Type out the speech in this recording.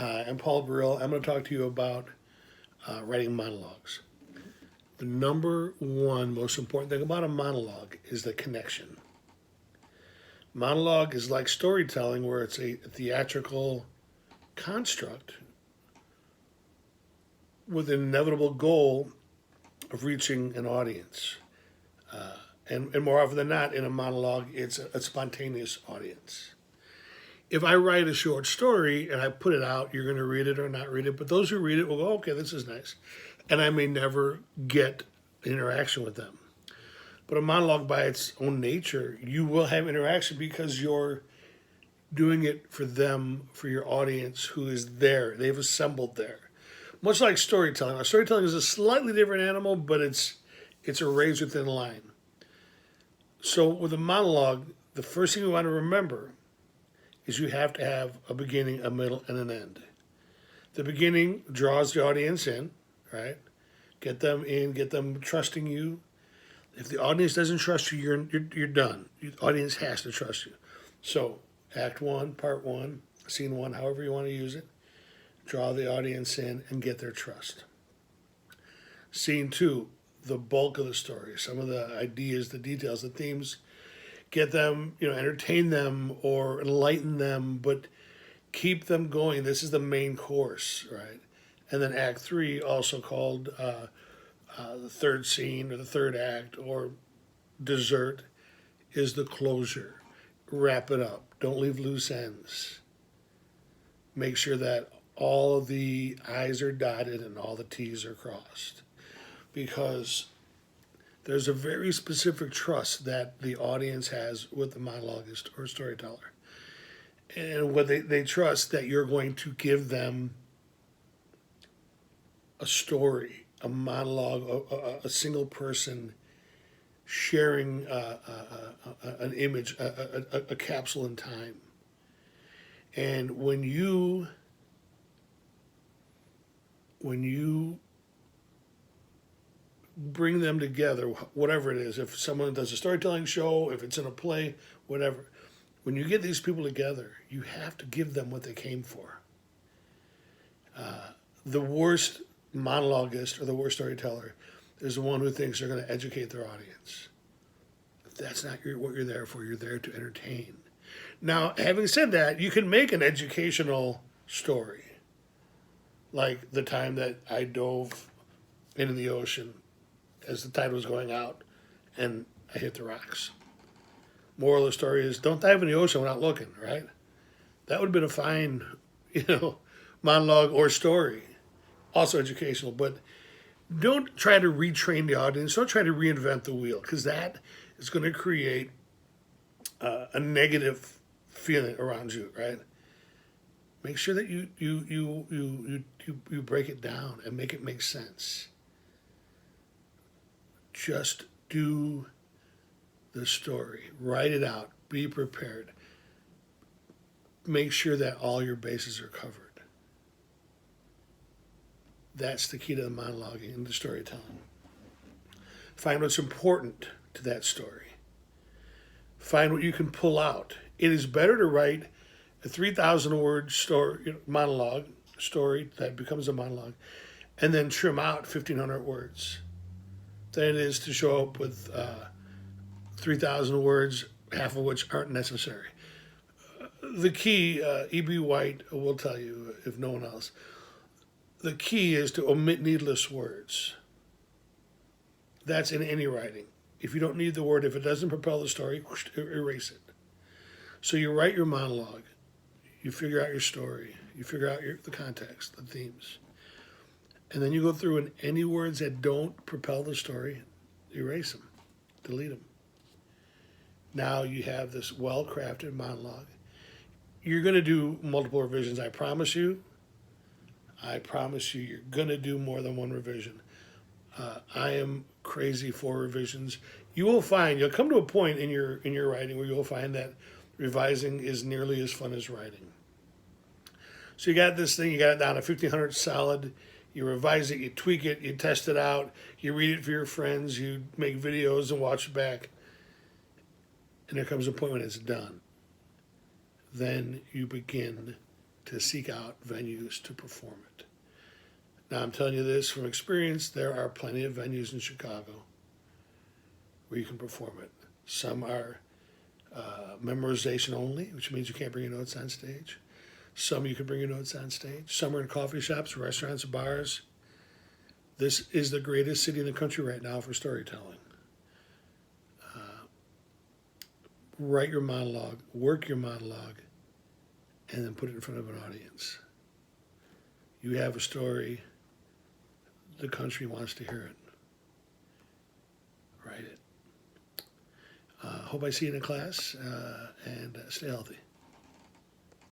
Hi, I'm Paul Burrell. I'm going to talk to you about writing monologues. The number one most important thing about a monologue is the connection. Monologue is like storytelling, where it's a theatrical construct with an inevitable goal of reaching an audience. And more often than not, in a monologue, it's a spontaneous audience. If I write a short story and I put it out, you're going to read it or not read it. But those who read it will go, okay, this is nice. And I may never get interaction with them. But a monologue, by its own nature, you will have interaction because you're doing it for them, for your audience who is there. They've assembled there. Much like storytelling. Now, storytelling is a slightly different animal, but it's a razor thin line. So with a monologue, the first thing you want to remember is you have to have a beginning, a middle, and an end. The beginning draws the audience in, right? Get them in, get them trusting you. If the audience doesn't trust you, you're done. The audience has to trust you. So, Act 1, Part 1, Scene 1, however you want to use it, draw the audience in and get their trust. Scene 2, the bulk of the story, some of the ideas, the details, the themes, get them, entertain them or enlighten them, but keep them going. This is the main course, right? And then Act 3, also called the third scene or the third act or dessert, is the closure. Wrap it up. Don't leave loose ends. Make sure that all of the I's are dotted and all the T's are crossed. Because there's a very specific trust that the audience has with the monologuist or storyteller. And what they trust that you're going to give them a story, a monologue, a single person sharing an image, a capsule in time. And when you bring them together, whatever it is, if someone does a storytelling show, if it's in a play, whatever, when you get these people together, you have to give them what they came for. The worst monologuist or the worst storyteller is the one who thinks they're going to educate their audience. That's not what you're there for. You're there to entertain. Now, having said that, you can make an educational story, like the time that I dove into the ocean as the tide was going out and I hit the rocks. Moral of the story is, don't dive in the ocean without looking, right? That would have been a fine, monologue or story. Also educational, but don't try to retrain the audience. Don't try to reinvent the wheel, because that is going to create a negative feeling around you, right? Make sure that you break it down and make it make sense. Just do the story. Write it out. Be prepared. Make sure that all your bases are covered. That's the key to the monologuing and the storytelling. Find what's important to that story. Find what you can pull out. It is better to write a 3,000 word story, monologue story that becomes a monologue, and then trim out 1,500 words than it is to show up with 3,000 words, half of which aren't necessary. The key, E.B. White will tell you, if no one else, the key is to omit needless words. That's in any writing. If you don't need the word, if it doesn't propel the story, erase it. So you write your monologue, you figure out your story, you figure out the context, the themes. And then you go through, and any words that don't propel the story, erase them, delete them. Now you have this well-crafted monologue. You're going to do multiple revisions, I promise you. I promise you, you're going to do more than one revision. I am crazy for revisions. You'll come to a point in your writing where you'll find that revising is nearly as fun as writing. So you got this thing, you got it down to 1,500 solid. You revise it, you tweak it, you test it out, you read it for your friends, you make videos and watch it back. And there comes a point when it's done. Then you begin to seek out venues to perform it. Now, I'm telling you this from experience, there are plenty of venues in Chicago where you can perform it. Some are memorization only, which means you can't bring your notes on stage. Some you can bring your notes on stage. Some are in coffee shops, restaurants, bars. This is the greatest city in the country right now for storytelling. Write your monologue, work your monologue, and then put it in front of an audience. You have a story, the country wants to hear it. Write it. Hope I see you in the class, and stay healthy.